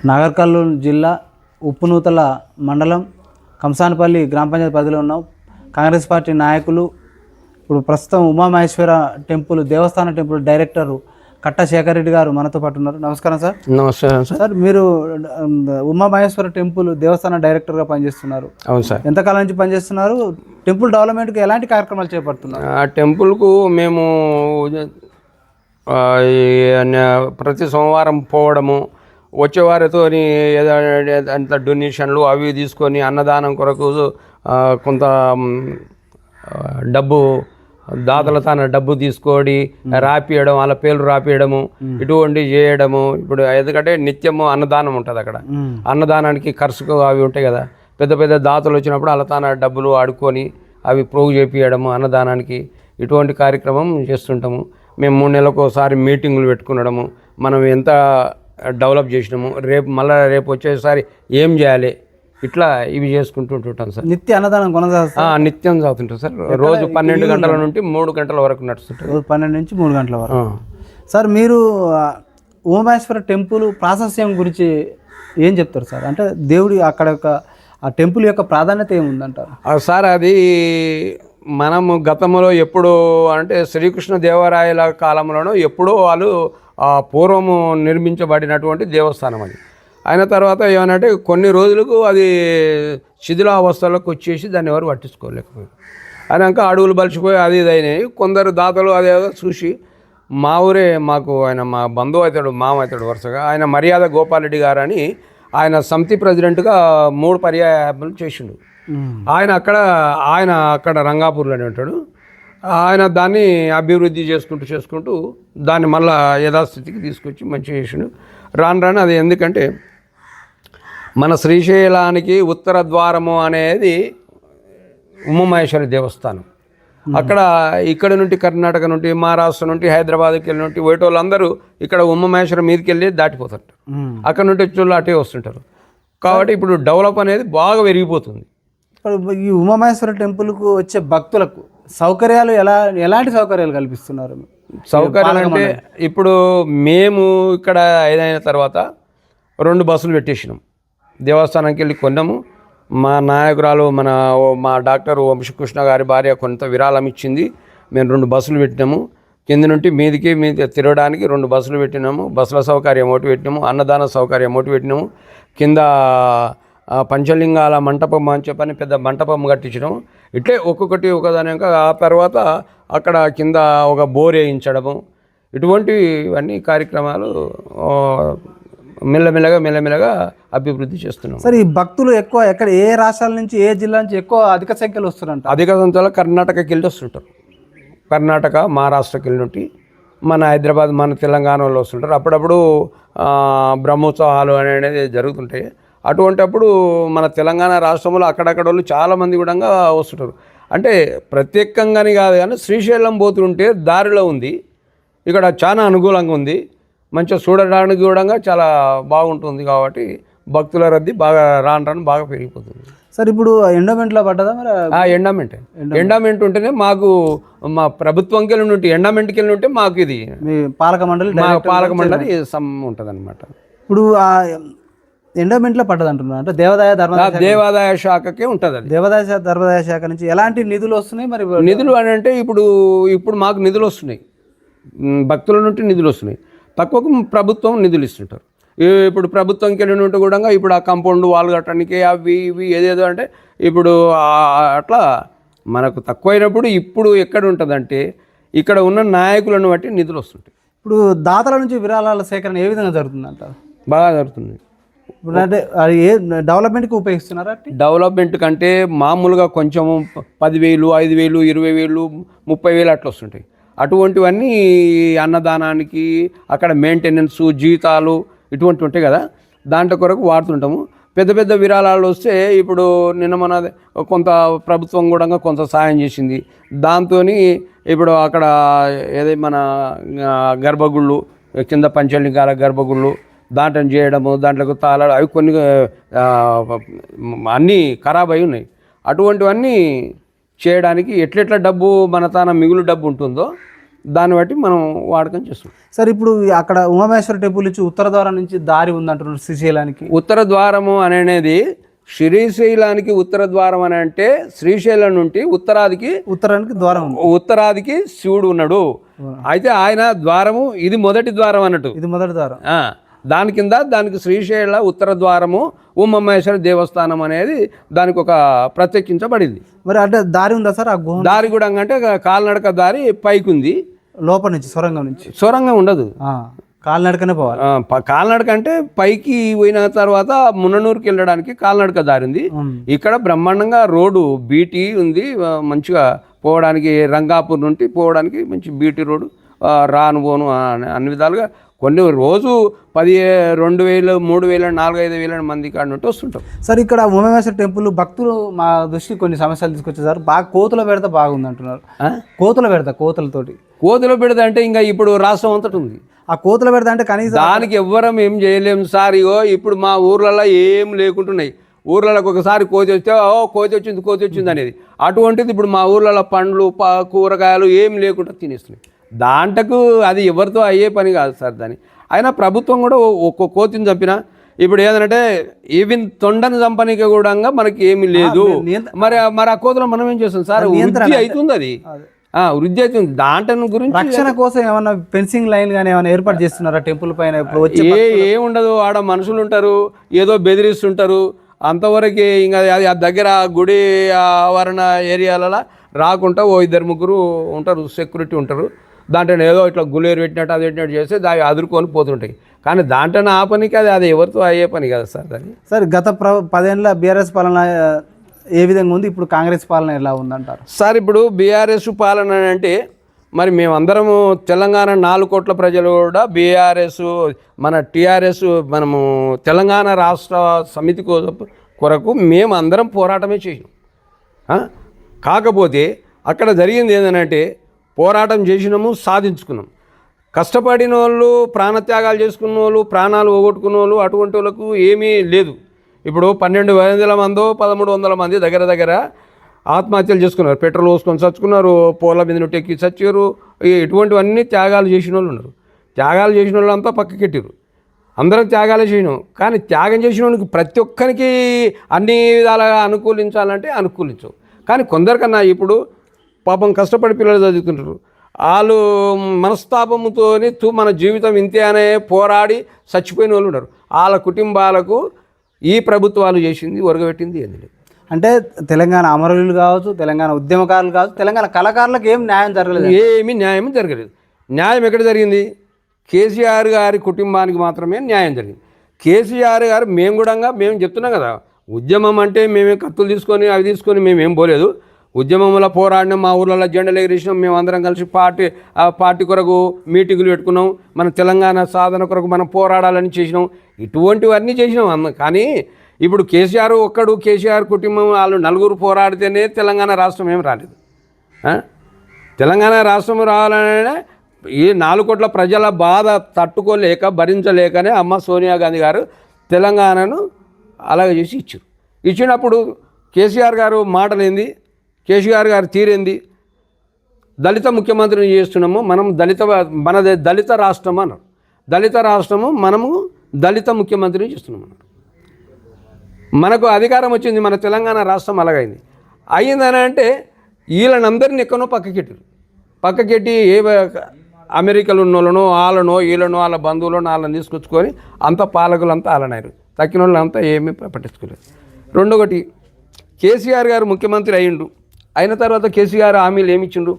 నాగర్ కర్నూలు జిల్లా ఉప్పునూతల మండలం కంసానపల్లి గ్రామ పంచాయతీ పరిధిలో ఉన్నాం. కాంగ్రెస్ పార్టీ నాయకులు ఇప్పుడు ప్రస్తుతం ఉమామహేశ్వర టెంపుల్ దేవస్థాన టెంపుల్ డైరెక్టరు కట్ట శేఖర్ రెడ్డి గారు మనతో పాటు ఉన్నారు. నమస్కారం సార్. నమస్కారం సార్, మీరు ఉమామహేశ్వర టెంపుల్ దేవస్థాన డైరెక్టర్గా పనిచేస్తున్నారు. అవును సార్. ఎంతకాలం నుంచి పనిచేస్తున్నారు? టెంపుల్ డెవలప్మెంట్కి ఎలాంటి కార్యక్రమాలు చేపడుతున్నారు? ఆ టెంపుల్కు మేము ప్రతి సోమవారం పోవడము, వచ్చేవారితో అంత డొనేషన్లు అవి తీసుకొని అన్నదానం కొరకు కొంత డబ్బు దాతల తన డబ్బు తీసుకొని రాపియడం, వాళ్ళ పేర్లు రాపియడము, ఇటువంటి చేయడము. ఇప్పుడు ఎందుకంటే నిత్యము అన్నదానం ఉంటుంది అక్కడ. అన్నదానానికి ఖర్చుకు అవి ఉంటాయి కదా, పెద్ద పెద్ద దాతలు వచ్చినప్పుడు వాళ్ళ తన డబ్బులు ఆడుకొని అవి ప్రోగు చేపియడము అన్నదానానికి, ఇటువంటి కార్యక్రమం చేస్తుంటాము. మేము 3 నెలలకు ఒకసారి మీటింగులు పెట్టుకునడము, మనం ఎంత డెవలప్ చేసినాము, రేపు వచ్చేసారి ఏం చేయాలి, ఇట్లా ఇవి చేసుకుంటుంటాం సార్. నిత్య అన్నదానం కొనసాగుతుంది? నిత్యం చదువుతుంటాం సార్. రోజు 12 గంటల నుండి 3 గంటల వరకు నడుస్తుంటారు. 12 నుంచి 3 గంటల వరకు. సార్, మీరు ఉమామహేశ్వర టెంపుల్ ప్రాశస్యం గురించి ఏం చెప్తారు సార్? అంటే దేవుడి అక్కడ ఆ టెంపుల్ యొక్క ప్రాధాన్యత ఏముందంటారు సార్? అది మనము గతంలో ఎప్పుడు అంటే శ్రీకృష్ణ దేవరాయల కాలంలోనూ ఎప్పుడో వాళ్ళు పూర్వము నిర్మించబడినటువంటి దేవస్థానం అది. అయిన తర్వాత ఏమనంటే కొన్ని రోజులకు అది శిథిలావస్థలోకి వచ్చేసి దాన్ని ఎవరు పట్టించుకోలేకపోయారు. అయినాక అడవులు బలిసిపోయి అది ఇది అయినాయి. కొందరు దాతలు అదేదో చూసి మా ఊరే ఆయన మా బంధువు అవుతాడు, మామ అవుతాడు వరుసగా, ఆయన మర్యాద గోపాలరెడ్డి గారు అని ఆయన సమితి ప్రెసిడెంట్గా 3 పర్యాయాలు చేసిండు. ఆయన అక్కడ రంగాపూర్లోనే ఉంటాడు. ఆయన దాన్ని అభివృద్ధి చేసుకుంటూ దాన్ని మళ్ళా యథాస్థితికి తీసుకొచ్చి మంచిగా చేసిండు. రాను అది ఎందుకంటే మన శ్రీశైలానికి ఉత్తర ద్వారము అనేది ఉమామహేశ్వరి దేవస్థానం. అక్కడ ఇక్కడ నుండి కర్ణాటక నుండి, మహారాష్ట్ర నుండి, హైదరాబాద్కి వెళ్ళి నుండి వేటోళ్ళందరూ ఇక్కడ ఉమామహేశ్వరం మీదకి వెళ్ళి దాటిపోతుంటారు. అక్కడ నుండి వచ్చి అటే వస్తుంటారు. కాబట్టి ఇప్పుడు డెవలప్ అనేది బాగా పెరిగిపోతుంది. ఇప్పుడు ఈ ఉమామహేశ్వర టెంపుల్కు వచ్చే భక్తులకు సౌకర్యాలు ఎలాంటి సౌకర్యాలు కల్పిస్తున్నారు? సౌకర్యాలు అంటే ఇప్పుడు మేము ఇక్కడ ఏదైన తర్వాత 2 బస్సులు పెట్టేసినాం. దేవస్థానానికి వెళ్ళి కొన్నాము. మా నాయకురాలు మా డాక్టర్ వంశకృష్ణ గారి భార్య కొంత విరాళం ఇచ్చింది. మేము 2 బస్సులు పెట్టినాము. కింద నుండి మీద తిరగడానికి 2 బస్సులు పెట్టినాము. బస్సుల సౌకర్యం ఒకటి పెట్టినాము, అన్నదాన సౌకర్యం ఒకటి పెట్టినాము. కింద పంచలింగాల మంటపం అని చెప్పని పెద్ద మంటపం కట్టించడము. ఇట్లే ఒక్కొక్కటి ఒకదాని. ఆ తర్వాత అక్కడ కింద ఒక బోర్ వేయించడము, ఇటువంటివన్నీ కార్యక్రమాలు మెల్లమెల్లగా అభివృద్ధి చేస్తున్నాం. సరే, ఈ భక్తులు ఎక్కువ ఏ రాష్ట్రాల నుంచి, ఏ జిల్లా నుంచి ఎక్కువ అధిక సంఖ్యలో వస్తున్నారంట? అధిక సంఖ్యలో కర్ణాటకకి వెళ్ళి వస్తుంటారు. కర్ణాటక, మహారాష్ట్రకి వెళ్ళి నుండి మన హైదరాబాద్, మన తెలంగాణలో వస్తుంటారు. అప్పుడప్పుడు బ్రహ్మోత్సవాలు అనేది జరుగుతుంటాయి. అటువంటిప్పుడు మన తెలంగాణ రాష్ట్రంలో అక్కడక్కడ వాళ్ళు చాలామంది కూడా వస్తుంటారు. అంటే ప్రత్యేకంగాని కాదు కానీ శ్రీశైలం పోతుంటే దారిలో ఉంది, ఇక్కడ చాలా అనుకూలంగా ఉంది, మంచిగా చూడడానికి కూడా చాలా బాగుంటుంది. కాబట్టి భక్తుల రద్దీ బాగా రాను బాగా పెరిగిపోతుంది. సార్, ఇప్పుడు ఎండోమెంట్లో పడ్డదా మరి? ఎండోమెంట్ ఉంటేనే మాకు, మా ప్రభుత్వంకి వెళ్ళి ఉంటే, ఎండోమెంట్కి వెళ్ళి ఉంటే మాకు ఇది పాలక మండలి ఉంటుంది అనమాట. ఇప్పుడు ఎండోమెంట్లో పడ్డది అంటున్నారు అంటే దేవాదాయ శాఖకే ఉంటుంది. అది దేవాదాయ శాఖ నుంచి ఎలాంటి నిధులు వస్తున్నాయి మరి? నిధులు అని అంటే ఇప్పుడు మాకు నిధులు వస్తున్నాయి, భక్తుల నుండి నిధులు వస్తున్నాయి. తక్కువకు ప్రభుత్వం నిధులు ఇస్తుంటారు. ఇప్పుడు ప్రభుత్వంకి వెళ్ళి ఉంటే కూడా ఇప్పుడు ఆ కాంపౌండ్ వాల్ కట్టడానికి అవి ఇవి ఏదేదో అంటే ఇప్పుడు అట్లా మనకు తక్కువైనప్పుడు ఇప్పుడు ఎక్కడ ఉంటుందంటే ఇక్కడ ఉన్న నాయకులను బట్టి నిధులు వస్తుంటాయి. ఇప్పుడు దాతల నుంచి విరాళాల సేకరణ ఏ విధంగా జరుగుతుందంట? బాగా జరుగుతుంది. ఇప్పుడు అంటే ఏ డెవలప్మెంట్కి ఉపయోగిస్తున్నారా? డెవలప్మెంట్ కంటే మామూలుగా కొంచెము 10,000, 5,000, 20,000, 30,000 అట్లా వస్తుంటాయి. అటువంటివన్నీ అన్నదానానికి, అక్కడ మెయింటెనెన్స్, జీతాలు ఇటువంటి ఉంటాయి కదా, దాంట్లో కొరకు వాడుతుంటాము. పెద్ద పెద్ద విరాళాలు వస్తే ఇప్పుడు మన కొంత ప్రభుత్వం కూడా కొంత సాయం చేసింది. దాంతో ఇప్పుడు అక్కడ మన గర్భగుళ్ళు, కింద పంచలింగాల గర్భగుళ్ళు దాంట్లో చేయడము, దాంట్లోకి తాళాలు అవి కొన్ని అన్నీ ఖరాబ్ అయి ఉన్నాయి. అటువంటివన్నీ చేయడానికి ఎట్లెట్లా డబ్బు మన తన మిగులు డబ్బు ఉంటుందో దాన్ని బట్టి మనం వాడకం చేస్తున్నాం. సార్ ఇప్పుడు అక్కడ ఉమామహేశ్వర టెంపుల్ నుంచి ఉత్తర ద్వారం నుంచి దారి ఉందంటున్నారు శ్రీశైలానికి. ఉత్తర ద్వారము అనేది శ్రీశైలానికి ఉత్తర ద్వారం అని అంటే శ్రీశైలం నుండి ఉత్తరానికి ద్వారం ఉంది. ఉత్తరాదికి శివుడు ఉన్నాడు. అయితే ఆయన ద్వారము ఇది మొదటి ద్వారం అన్నట్టు, ఇది మొదటి ద్వారం. దాని కింద దానికి శ్రీశైల ఉత్తర ద్వారము ఉమామహేశ్వర దేవస్థానం అనేది దానికి ఒక ప్రత్యేకించబడింది. మరి అంటే దారి ఉందా సార్? ఆ గుహ దారి కూడా అంటే కాలినడక దారి పైకి ఉంది, లోపల నుంచి సొరంగం ఉండదు, కాలినడకనే పోవాలి. కాలినడక అంటే పైకి పోయిన తర్వాత మున్ననూరుకి వెళ్ళడానికి కాలినడక దారి ఉంది. ఇక్కడ బ్రహ్మాండంగా రోడ్డు బీటీ ఉంది, మంచిగా పోవడానికి రంగాపూర్ నుండి పోవడానికి మంచి బీటీ రోడ్డు, రాను పోను అన్ని విధాలుగా కొన్ని రోజు 2,000, 3,000, 4,000-5,000 మంది కాడ నుండి వస్తుంటాం. సార్ ఇక్కడ ఉమామహేశ్వర టెంపుల్ భక్తులు మా దృష్టికి కొన్ని సమస్యలు తీసుకొచ్చారు సార్. బాగా కోతుల పెడత బాగుంది అంటున్నారు. కోతుల పెడత అంటే ఇంకా ఇప్పుడు రాష్ట్రం అంతటి ఉంది. ఆ కోతుల పెడత అంటే కనీసం దానికి ఎవ్వరం ఏం చేయలేము సార్. ఇగో ఇప్పుడు మా ఊర్లలో ఏం లేకుంటున్నాయి. ఊర్లలోకి ఒకసారి కోతి వస్తే కోతి వచ్చింది అనేది. అటువంటిది ఇప్పుడు మా ఊర్లలో పండ్లు కూరగాయలు ఏం లేకుండా తినేస్తున్నాయి. దాంట్లకు అది ఎవరితో అయ్యే పని కాదు సార్. దాన్ని అయినా ప్రభుత్వం కూడా ఒక్క కోతిని చంపినా ఇప్పుడు ఏంటంటే ఈవెన్ తొండని చంపనీకి కూడా మనకి ఏమీ లేదు. మరి ఆ కోతులు మనం ఏం చేస్తాం సార్? వృద్ధి అవుతుంది, అది వృద్ధి అవుతుంది. దాంట్లో గురించి రక్షణ కోసం ఏమన్నా ఫెన్సింగ్ లైన్ కానీ ఏమైనా ఏర్పాటు చేస్తున్నారా టెంపుల్ పైన? ఏముండదు, ఆడ మనుషులు ఉంటారు, ఏదో బెదిరిస్తుంటారు అంతవరకు. ఇంకా అది ఆ దగ్గర గుడి ఆవరణ ఏరియాలలో రాకుండా 2-3 ఉంటారు, సెక్యూరిటీ ఉంటారు. దాంట్లో ఏదో ఇట్లా గులేరు పెట్టినట్టు అది పెట్టినట్టు చేస్తే దాన్ని అదురుకొని పోతుంటాయి. కానీ దాంట్లో ఆ పనికి అది ఎవరితో అయ్యే పని కదా సార్. దాన్ని సార్ గత 10 ఏళ్ళ బీఆర్ఎస్ పాలన ఏ విధంగా ఉంది, ఇప్పుడు కాంగ్రెస్ పాలన ఎలా ఉందంటారు సార్? ఇప్పుడు బీఆర్ఎస్ పాలన అంటే మరి మేమందరము తెలంగాణ 4 కోట్ల ప్రజలు కూడా బీఆర్ఎస్ మన టీఆర్ఎస్ మనము తెలంగాణ రాష్ట్ర సమితి కొరకు మేము అందరం పోరాటమే చేసినాం. కాకపోతే అక్కడ జరిగింది ఏంటంటే పోరాటం చేసినాము, సాధించుకున్నాం. కష్టపడిన వాళ్ళు, ప్రాణత్యాగాలు చేసుకున్న వాళ్ళు, ప్రాణాలు పోగొట్టుకున్న వాళ్ళు, అటువంటి వాళ్ళకు ఏమీ లేదు. ఇప్పుడు 1,200 మందో 1,300 మంది దగ్గర ఆత్మహత్యలు చేసుకున్నారు, పెట్రోల్ పోసుకొని చచ్చుకున్నారు, పోల మీద నుండి ఎక్కి చచ్చారు. ఇటువంటివన్నీ త్యాగాలు చేసిన వాళ్ళు ఉన్నారు. త్యాగాలు చేసిన వాళ్ళు అంతా పక్కకెట్టారు. అందరం త్యాగాలే చేయను. కానీ త్యాగం చేసిన వాళ్ళకి ప్రతి ఒక్కరికి అన్ని విధాలుగా అనుకూలించాలంటే అనుకూలించవు. కానీ కొందరికన్నా ఇప్పుడు పాపం కష్టపడి పిల్లలు చదువుతుంటారు, వాళ్ళు మనస్తాపముతో మన జీవితం ఇంతే అనే పోరాడి చచ్చిపోయిన వాళ్ళు ఉన్నారు. వాళ్ళ కుటుంబాలకు ఈ ప్రభుత్వాలు చేసింది ఒరగబెట్టింది ఏంది లేదు. అంటే తెలంగాణ అమరులు కావచ్చు, తెలంగాణ ఉద్యమకారులు కావచ్చు, తెలంగాణ కళాకారులకు ఏం న్యాయం జరగలేదు. ఏమీ న్యాయం జరగలేదు. న్యాయం ఎక్కడ జరిగింది? కేసీఆర్ గారి కుటుంబానికి మాత్రమే న్యాయం జరిగింది. కేసీఆర్ గారు మేము చెప్తున్నాం కదా, ఉద్యమం అంటే మేమే కత్తులు తీసుకొని అవి తీసుకొని మేమేం పోలేదు. ఉద్యమంలో పోరాడినాం, మా ఊర్లలో జెండలు ఎగిరేసినాం, మేము అందరం కలిసి పార్టీ కొరకు మీటింగులు పెట్టుకున్నాం, మన తెలంగాణ సాధన కొరకు మనం పోరాడాలని చేసినాం, ఇటువంటివన్నీ చేసినాం. కానీ ఇప్పుడు కేసీఆర్ కుటుంబం వాళ్ళు 4 పోరాడితేనే తెలంగాణ రాష్ట్రం ఏం రాలేదు. తెలంగాణ రాష్ట్రం రావాలనే ఈ 4 కోట్ల ప్రజల బాధ తట్టుకోలేక భరించలేకనే అమ్మ సోనియా గాంధీ గారు తెలంగాణను అలాగే చేసి ఇచ్చినప్పుడు కేసీఆర్ గారు మాటలేంది, కేసీఆర్ గారు తీరేంది? దళిత ముఖ్యమంత్రిని చేస్తున్నాము, మనం మనది దళిత రాష్ట్రం అన్నారు. దళిత రాష్ట్రము, మనము దళిత ముఖ్యమంత్రిని చేస్తున్నాం అన్నారు. మనకు అధికారం వచ్చింది, మన తెలంగాణ రాష్ట్రం అలాగైంది. అయ్యిందని అంటే వీళ్ళనందరినీ ఎక్కడో పక్కకెట్టి అమెరికాలో ఉన్న వాళ్ళనో వీళ్ళనో వాళ్ళ బంధువులను వాళ్ళని తీసుకొచ్చుకొని అంత పాలకులంతా వాళ్ళనారు, తక్కిన వాళ్ళంతా ఏమీ పట్టించుకోలేదు. రెండొకటి, కేసీఆర్ గారు ముఖ్యమంత్రి అయిన తర్వాత కేసీఆర్ హామీలు ఏమిచ్చిండు?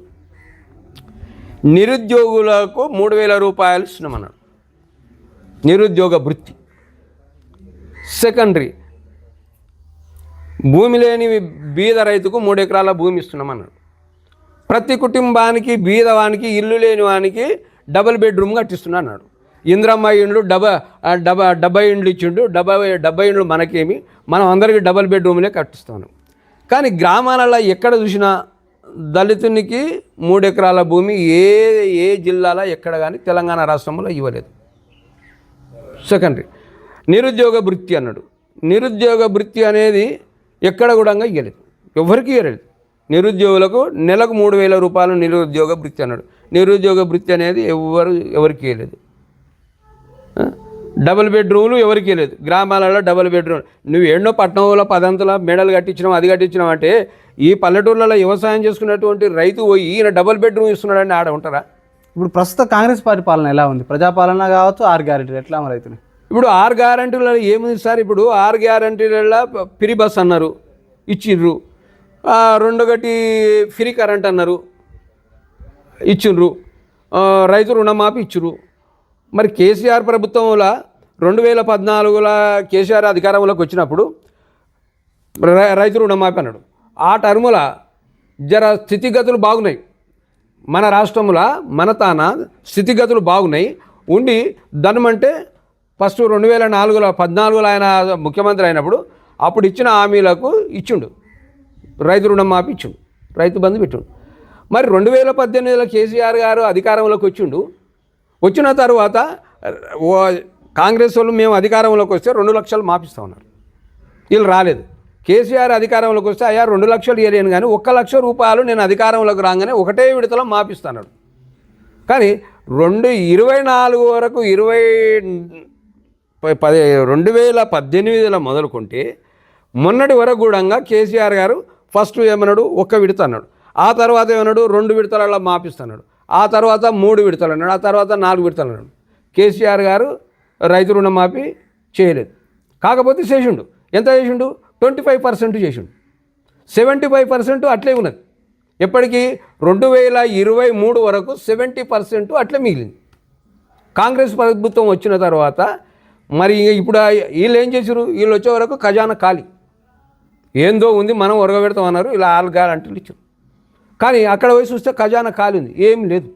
నిరుద్యోగులకు 3,000 రూపాయలు ఇస్తున్నామన్నాడు, నిరుద్యోగ వృత్తి. సెకండరీ, భూమి లేని బీద రైతుకు 3 ఎకరాల భూమి ఇస్తున్నామన్నాడు. ప్రతి కుటుంబానికి బీదవానికి, ఇల్లు లేని వానికి డబుల్ బెడ్రూమ్ కట్టిస్తున్నా అన్నాడు. ఇంద్రమ్మ ఇండ్లు 70 ఇండ్లు ఇచ్చిండు. 70 ఇండ్లు మనకేమి, మనం అందరికీ డబుల్ బెడ్రూమ్లే కట్టిస్తాను. కానీ గ్రామాలలో ఎక్కడ చూసినా దళితునికి 3 ఎకరాల భూమి ఏ జిల్లాలో ఎక్కడ కానీ తెలంగాణ రాష్ట్రంలో ఇవ్వలేదు. సెకండరీ, నిరుద్యోగ వృత్తి అన్నాడు. నిరుద్యోగ వృత్తి అనేది ఎక్కడ కూడా ఇవ్వలేదు, ఎవరికి ఇవ్వలేదు. నిరుద్యోగులకు నెలకు 3,000 రూపాయలు నిరుద్యోగ వృత్తి అన్నాడు. నిరుద్యోగ వృత్తి అనేది ఎవరికి ఇవ్వలేదు. డబుల్ బెడ్రూమ్లు ఎవరికి లేదు. గ్రామాలలో డబుల్ బెడ్రూమ్ నువ్వు ఎన్నో పట్టణంలో 10 అంతల మేడలు కట్టించినావు, అది కట్టించినావు అంటే ఈ పల్లెటూర్లలో వ్యవసాయం చేసుకున్నటువంటి రైతు పోయి ఈయన డబుల్ బెడ్రూమ్ ఇస్తున్నాడని ఆడ ఉంటారా? ఇప్పుడు ప్రస్తుత కాంగ్రెస్ పార్టీ పాలన ఎలా ఉంది? ప్రజాపాలన కావచ్చు, 6 గ్యారెంటీలు ఎట్లా అమలు అవుతున్నాయి? ఇప్పుడు 6 గ్యారెంటీలలో ఏముంది సార్? ఇప్పుడు 6 గ్యారెంటీలలో ఫ్రీ బస్ అన్నారు, ఇచ్చిండ్రు. రెండొకటి ఫ్రీ కరెంట్ అన్నారు, ఇచ్చిండ్రు. రైతు రుణమాఫీ ఇచ్చిర్రు. మరి కేసీఆర్ ప్రభుత్వంలో 2014లో కేసీఆర్ అధికారంలోకి వచ్చినప్పుడు రైతు రుణమాఫీ అన్నాడు. ఆ టర్ముల జర స్థితిగతులు బాగున్నాయి మన రాష్ట్రంలో, మన తాన స్థితిగతులు బాగున్నాయి ఉండి ధనమంటే ఫస్ట్ 2014 ఆయన ముఖ్యమంత్రి అయినప్పుడు అప్పుడు ఇచ్చిన హామీలకు ఇచ్చిండు, రైతు రుణమాఫీ ఇచ్చిండు, రైతు బంధు పెట్టిండు. మరి 2018లో కేసీఆర్ గారు అధికారంలోకి వచ్చిన తర్వాత కాంగ్రెస్ వాళ్ళు మేము అధికారంలోకి వస్తే 2 లక్షలు మాపిస్తూ ఉన్నారు. వీళ్ళు రాలేదు. కేసీఆర్ అధికారంలోకి వస్తే అయ్యా 2 లక్షలు ఇవ్వలేను కానీ 1 లక్ష రూపాయలు నేను అధికారంలోకి రాగానే ఒకటే విడతలో మాపిస్తాను. కానీ 2024 వరకు 2018లో మొదలుకుంటే మొన్నటి వరకు కూడా కేసీఆర్ గారు ఫస్ట్ ఏమన్నాడు, 1 విడత అన్నాడు. ఆ తర్వాత ఏమన్నాడు, 2 విడతలలో మాపిస్తున్నాడు. ఆ తర్వాత 3 విడతలు అన్నాడు. ఆ తర్వాత 4 విడతలు అన్నాడు. కేసీఆర్ గారు రైతు రుణమాఫీ చేయలేదు. కాకపోతే చేసిండు. ఎంత చేసిండు? 25% చేసిండు. 75% అట్లే ఉన్నది. ఎప్పటికీ 2023 వరకు 70% అట్లే మిగిలింది. కాంగ్రెస్ ప్రభుత్వం వచ్చిన తర్వాత మరి ఇప్పుడు వీళ్ళు ఏం చేశారు? వీళ్ళు వచ్చే వరకు ఖజానా ఖాళీ, ఏందో ఉంది, మనం ఒరగబెడతాం అన్నారు. ఇలా 6 గ్యారెంటీలు ఇచ్చారు. కానీ అక్కడ పోయి చూస్తే ఖజానా ఖాళీ ఉంది, ఏం లేదు.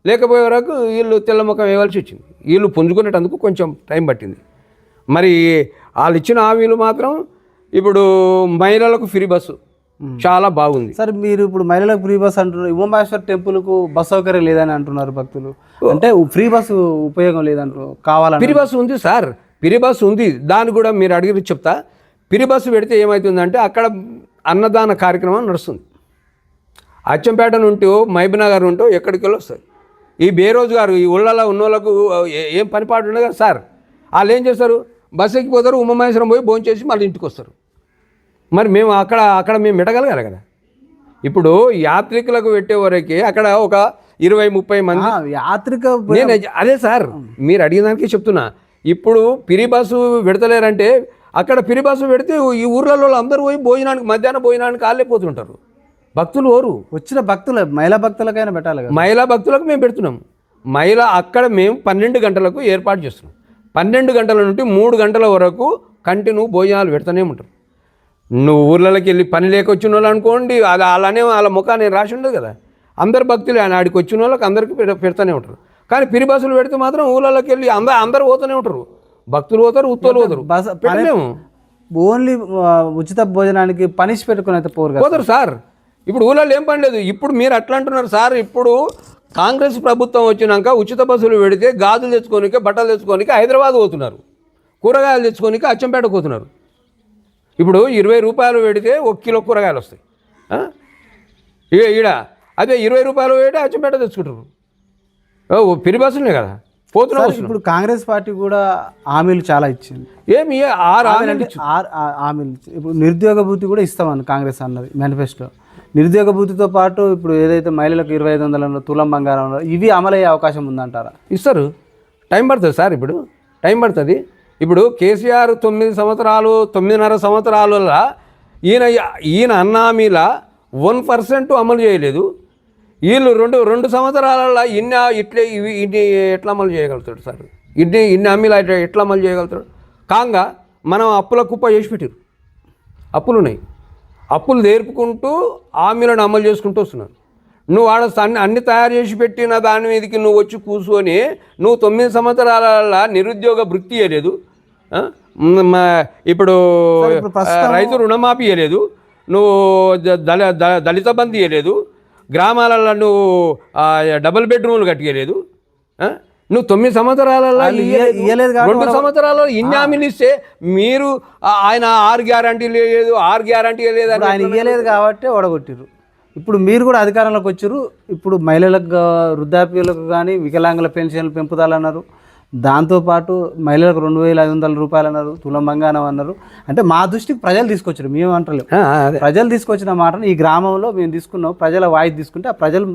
లేకపోయే వరకు వీళ్ళు తెల్లముఖం వేయవలసి వచ్చింది. వీళ్ళు పుంజుకునేటందుకు కొంచెం టైం పట్టింది. మరి వాళ్ళు ఇచ్చిన హామీలు మాత్రం ఇప్పుడు మహిళలకు ఫ్రీ బస్సు చాలా బాగుంది. సార్ మీరు ఇప్పుడు మహిళలకు ఫ్రీ బస్ అంటున్నారు, ఉమామహేశ్వర టెంపుల్కు బస్ సౌకర్యం లేదని అంటున్నారు భక్తులు. అంటే ఫ్రీ బస్సు ఉపయోగం లేదంటారు, కావాలని. ఫ్రీ బస్సు ఉంది సార్, ఫ్రీ బస్సు ఉంది. దాన్ని కూడా మీరు అడిగి చెప్తా. ఫ్రీ బస్సు పెడితే ఏమవుతుందంటే అక్కడ అన్నదాన కార్యక్రమం నడుస్తుంది. అచ్చంపేట నుండి మహబూబ్నగర్ నుండి ఎక్కడికి వెళ్ళి వస్తారు. ఈ బేరోజుగారు ఈ ఊళ్ళలో ఉన్న వాళ్ళకు ఏం పనిపాటు ఉండదు కదా సార్. వాళ్ళు ఏం చేస్తారు? బస్సు ఎక్కిపోతారు, ఉమామహేశ్వరం పోయి భోజనం చేసి మళ్ళీ ఇంటికి వస్తారు. మరి మేము అక్కడ మేము పెట్టగలగాలి కదా. ఇప్పుడు యాత్రికులకు పెట్టే వరకే అక్కడ ఒక 20-30 మంది నేను అదే సార్ మీరు అడిగిన దానికి చెప్తున్నా. ఇప్పుడు ఫ్రీ బస్సు పెడతలేరంటే అక్కడ ఫ్రీ బస్సు పెడితే ఈ ఊర్లలో అందరూ పోయి భోజనానికి, మధ్యాహ్నం భోజనానికి వాళ్ళే పోతుంటారు. భక్తులు ఓరు వచ్చిన భక్తులు మహిళా భక్తులకైనా పెట్టాలి కదా. మహిళా భక్తులకు మేము పెడుతున్నాం. అక్కడ మేము 12 గంటలకు ఏర్పాటు చేస్తున్నాం. 12 గంటల నుండి 3 గంటల వరకు కంటిన్యూ భోజనాలు పెడుతూనే ఉంటారు. నువ్వు ఊర్లలోకి వెళ్ళి పని లేక వచ్చిన వాళ్ళు అనుకోండి, అది అలానే వాళ్ళ ముఖాన్ని రాసి ఉండదు కదా. అందరు భక్తులు ఆడికి వచ్చిన వాళ్ళకి అందరికీ పెడుతూనే ఉంటారు. కానీ ఫ్రీ బస్సులు పెడితే మాత్రం ఊళ్ళలోకి వెళ్ళి అందరు పోతూనే ఉంటారు. భక్తులు పోతారు, ఉత్తోలు పోతారు. పెట్టలేము. ఓన్లీ ఉచిత భోజనానికి పనిష్ పెట్టుకుని అయితే పోతారు సార్. ఇప్పుడు ఊళ్ళో ఏం పని లేదు. ఇప్పుడు మీరు అట్లా అంటున్నారు సార్. ఇప్పుడు కాంగ్రెస్ ప్రభుత్వం వచ్చినాక ఉచిత బస్సులు పెడితే గాజులు తెచ్చుకోనికే, బట్టలు తెచ్చుకోనికే హైదరాబాద్ పోతున్నారు, కూరగాయలు తెచ్చుకోనికే అచ్చంపేట పోతున్నారు. ఇప్పుడు 20 రూపాయలు పెడితే 1 కిలో కూరగాయలు వస్తాయి. ఈడ అదే 20 రూపాయలు పెడితే అచ్చంపేట తెచ్చుకుంటారు. ఫ్రీ బస్సులే కదా పోతున్నాం. ఇప్పుడు కాంగ్రెస్ పార్టీ కూడా హామీలు చాలా ఇచ్చింది. ఏమి 6 హామీలు. ఇప్పుడు నిరుద్యోగ భృతి కూడా ఇస్తామని కాంగ్రెస్ అన్నది మేనిఫెస్టో. నిరుద్యోగ భృతితో పాటు ఇప్పుడు ఏదైతే మహిళలకు 2500 తులం బంగారం ఇవి అమలయ్యే అవకాశం ఉందంటారా? ఇస్తారు. టైం పడుతుంది సార్. ఇప్పుడు టైం పడుతుంది. ఇప్పుడు కేసీఆర్ 9.5 సంవత్సరాలలో ఈయన అన్న హామీల 1% అమలు చేయలేదు. వీళ్ళు రెండు సంవత్సరాలలో ఇన్ని ఎట్లా అమలు చేయగలుగుతాడు సార్? ఇన్ని హామీలు ఎట్లా అమలు చేయగలుగుతాడు? కాగా మనం అప్పుల కుప్ప చేసి పెట్టారు. అప్పులు ఉన్నాయి. అప్పులు తీర్పుకుంటూ హామీలను అమలు చేసుకుంటూ వస్తున్నారు. నువ్వు ఆడ అన్ని తయారు చేసి పెట్టిన దాని మీదకి నువ్వు వచ్చి కూర్చొని నువ్వు 9 సంవత్సరాల నిరుద్యోగ వృత్తి ఇవ్వలేదు. ఇప్పుడు రైతు రుణమాఫీ ఇవ్వలేదు. నువ్వు దళిత బంధు ఇవ్వలేదు. గ్రామాలలో నువ్వు డబుల్ బెడ్రూమ్లు కట్టియలేదు. నువ్వు 9 సంవత్సరాలలో 2 సంవత్సరాలలో ఇన్ని హామీలు ఇస్తే మీరు ఆయన 6 గ్యారంటీలు లేదు, 6 గ్యారంటీ లేదు. ఆయన ఇవ్వలేదు కాబట్టి ఓడగొట్టిరు. ఇప్పుడు మీరు కూడా అధికారంలోకి వచ్చారు. ఇప్పుడు మహిళలకు వృద్ధాప్యులకు కానీ వికలాంగుల పెన్షన్లు పెంపుతాలన్నారు. దాంతోపాటు మహిళలకు 2,500 రూపాయలు అన్నారు, తులం బంగారం అన్నారు. అంటే మా దృష్టికి ప్రజలు తీసుకొచ్చారు, మేము అంటలేము. అదే ప్రజలు తీసుకొచ్చిన మాటను ఈ గ్రామంలో మేము తీసుకున్నాం, ప్రజల వాయిస్ తీసుకుంటే ఆ ప్రజలు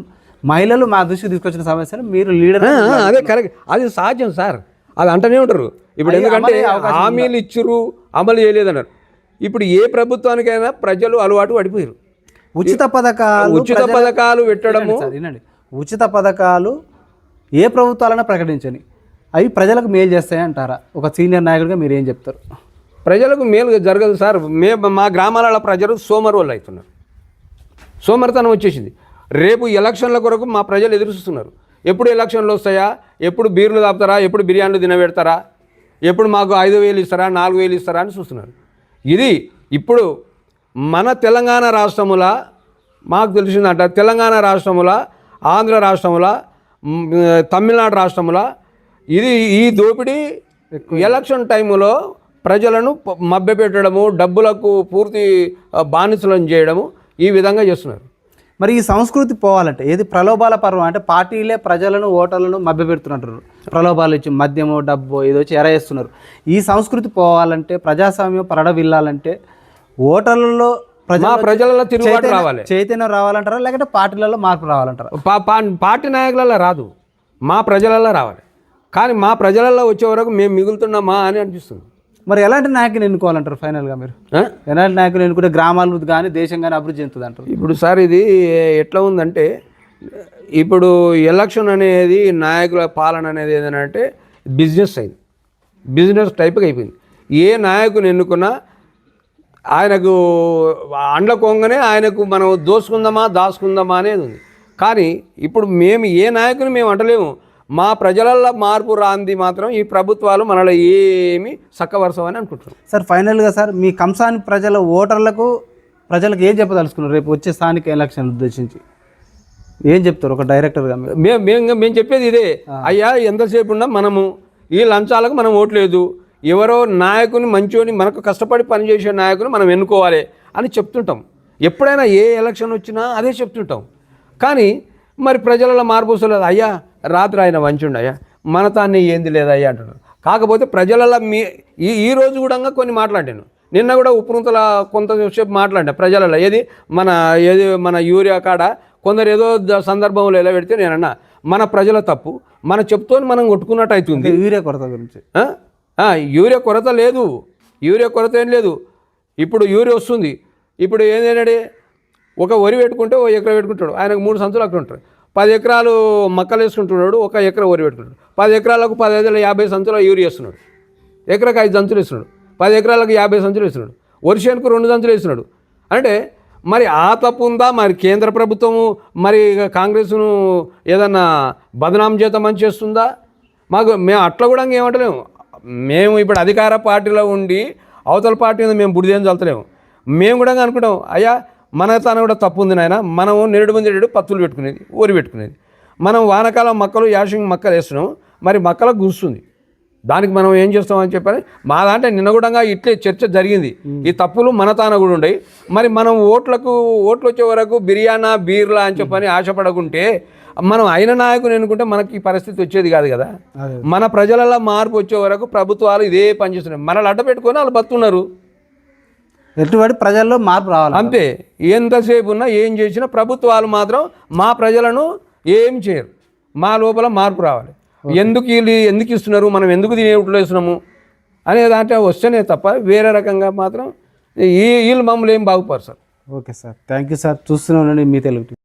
మహిళలు మా దృష్టికి తీసుకొచ్చిన సమస్యను మీరు లీడర్. అదే కరెక్ట్, అది సాధ్యం సార్. అది అంటనే ఉంటారు. ఇప్పుడు ఎందుకంటే హామీలు ఇచ్చురు, అమలు చేయలేదన్నారు. ఇప్పుడు ఏ ప్రభుత్వానికైనా ప్రజలు అలవాటు పడిపోయారు. ఉచిత పథకాలు పెట్టడము, వినండి, ఉచిత పథకాలు ఏ ప్రభుత్వాలైనా ప్రకటించని అవి ప్రజలకు మేలు చేస్తాయి అంటారా? ఒక సీనియర్ నాయకుడిగా మీరు ఏం చెప్తారు? ప్రజలకు మేలు జరగదు సార్. మా గ్రామాల ప్రజలు సోమరువులు అవుతున్నారు, సోమరితనం వచ్చేసింది. రేపు ఎలక్షన్ల కొరకు మా ప్రజలు ఎదురు చూస్తున్నారు. ఎప్పుడు ఎలక్షన్లు వస్తాయా, ఎప్పుడు బీర్లు తాపుతారా, ఎప్పుడు బిర్యానీలు తినబెడతారా, ఎప్పుడు మాకు 5,000 ఇస్తారా, 4,000 ఇస్తారా అని చూస్తున్నారు. ఇది ఇప్పుడు మన తెలంగాణ రాష్ట్రముల, మాకు తెలిసిందంట, తెలంగాణ రాష్ట్రముల, ఆంధ్ర రాష్ట్రముల, తమిళనాడు రాష్ట్రముల ఈ దోపిడీ ఎలక్షన్ టైంలో ప్రజలను మభ్యపెట్టడము, డబ్బులకు పూర్తి బానిసలను చేయడము, ఈ విధంగా చేస్తున్నారు. మరి ఈ సంస్కృతి పోవాలంటే ఏది ప్రలోభాల పర్వం అంటే పార్టీలే ప్రజలను ఓటర్లను మభ్యపెడుతున్నట్టు, ప్రలోభాలు ఇచ్చి మద్యమో డబ్బో ఏదో వచ్చి ఎరవేస్తున్నారు. ఈ సంస్కృతి పోవాలంటే, ప్రజాస్వామ్యం పరడవిల్లాలంటే ఓటర్లలో ప్రజలలో తిరుగుబాటు రావాలి, చైతన్యం రావాలంటారా, లేకపోతే పార్టీలలో మార్పు రావాలంటారా? పార్టీ నాయకులలో రాదు, మా ప్రజలలో రావాలి. కానీ మా ప్రజలలో వచ్చే వరకు మేము మిగులుతున్నామా అని అనిపిస్తుంది. మరి ఎలాంటి నాయకుని ఎన్నుకోవాలంటారు ఫైనల్గా మీరు? ఎలాంటి నాయకులు ఎన్నుకుంటే గ్రామాలు కానీ దేశం కానీ అభివృద్ధి చెందుతుంది అంటారు? ఇప్పుడు సార్ ఇది ఎట్లా ఉందంటే, ఇప్పుడు ఎలక్షన్ అనేది నాయకుల పాలన అనేది ఏదంటే బిజినెస్ అయింది, బిజినెస్ టైప్గా అయిపోయింది. ఏ నాయకుని ఎన్నుకున్నా ఆయనకు అండ్లకోంగానే ఆయనకు మనం దోసుకుందామా దాచుకుందామా అనేది ఉంది. కానీ ఇప్పుడు మేము ఏ నాయకుని మేము అంటలేము. మా ప్రజలల్లో మార్పు రాంది మాత్రం ఈ ప్రభుత్వాలు మనలో ఏమి చక్కవరసమని అనుకుంటున్నాం. సార్ ఫైనల్గా సార్ మీ కంసాని ప్రజల ప్రజలకు ఏం చెప్పదలుచుకున్నారు రేపు వచ్చే స్థానిక ఎలక్షన్ ఉద్దేశించి? ఏం చెప్తారు ఒక డైరెక్టర్గా? మేము చెప్పేది ఇదే అయ్యా, ఎంతసేపు ఉన్నా మనము ఈ లంచాలకు మనం ఓట్లేదు, ఎవరో నాయకుని మంచోని మనకు కష్టపడి పనిచేసే నాయకుని మనం ఎన్నుకోవాలి అని చెప్తుంటాం. ఎప్పుడైనా ఏ ఎలక్షన్ వచ్చినా అదే చెప్తుంటాం. కానీ మరి ప్రజలలో మార్పు వస్తలేదు. అయ్యా రాత్రి ఆయన మంచుండు, అయ్యా మన తాన్ని ఏంది లేదయ్యా అంటున్నారు. కాకపోతే ప్రజలలో ఈ రోజు కూడా కొన్ని మాట్లాడాను. నిన్న కూడా ఉప్పురుంతల కొంతసేపు మాట్లాడినా ప్రజలలో ఏది మన యూరియా కాడ కొందరు ఏదో సందర్భంలో ఎలా పెడితే నేనన్నా మన ప్రజల తప్పు, మన చెప్తోని మనం కొట్టుకున్నట్టు అవుతుంది. యూరియా కొరత గురించి యూరియా కొరత లేదు, యూరియా కొరత ఏం లేదు. ఇప్పుడు యూరియా వస్తుంది. ఇప్పుడు ఏంటంటే ఒక వరి పెట్టుకుంటే 1 ఎకరా పెట్టుకుంటాడు, ఆయనకు 3 సంచులు అక్కడ ఉంటాడు. 10 ఎకరాలు మక్కలు వేసుకుంటున్నాడు, 1 ఎకరా వరి పెట్టుకుంటాడు. 10 ఎకరాలకు 50 సంచుల యూరియా వేస్తున్నాడు, ఎకరాకు 5 సంచులు వేస్తున్నాడు. 10 ఎకరాలకు 50 సంచులు వేస్తున్నాడు, వర్షానికి 2 సంచులు వేస్తున్నాడు. అంటే మరి ఆ తప్పు ఉందా? మరి కేంద్ర ప్రభుత్వము మరి కాంగ్రెస్ను ఏదన్నా బదనాం చేద్దామని చేస్తుందా? మేము అట్లా కూడా ఏమంటలేము. మేము ఇప్పుడు అధికార పార్టీలో ఉండి అవతల పార్టీ మేము బుడిదేం చల్తలేము. మేము కూడా అనుకుంటాం, అయ్యా మన తన కూడా తప్పు ఉంది నాయన. మనం నిరుడు మంది పత్తులు పెట్టుకునేది, ఊరి పెట్టుకునేది. మనం వానకాలం మొక్కలు యాషింగ్ మొక్కలు వేస్తున్నాం, మరి మొక్కలకు గుస్తుంది. దానికి మనం ఏం చేస్తామని చెప్పని మా దాంట్లో నిన్న కూడా ఇట్లే చర్చ జరిగింది. ఈ తప్పులు మన తాన కూడా ఉండయి. మరి మనం ఓట్లు వచ్చే వరకు బిర్యానా బీర్లా అని చెప్పని ఆశపడకుంటే మనం అయిన నాయకుని ఎన్నుకుంటే మనకి ఈ పరిస్థితి వచ్చేది కాదు కదా. మన ప్రజలలో మార్పు వచ్చే వరకు ప్రభుత్వాలు ఇదే పనిచేస్తున్నాయి. మనల్ని అడ్డ పెట్టుకొని వాళ్ళు బతున్నారు. ఎటువంటి ప్రజల్లో మార్పు రావాలి అంతే. ఎంతసేపు ఉన్నా ఏం చేసినా ప్రభుత్వాలు మాత్రం మా ప్రజలను ఏం చేయరు. మా లోపల మార్పు రావాలి. ఎందుకు ఇస్తున్నారు, మనం ఎందుకు తినేట్లు వేస్తున్నాము అనే దాంట్లో వస్తేనే తప్ప వేరే రకంగా మాత్రం వీళ్ళు మమ్మల్ని ఏం బాగుపరు sir. Okay sir, thank you sir. చూస్తున్నానండి మీ తెలుగు.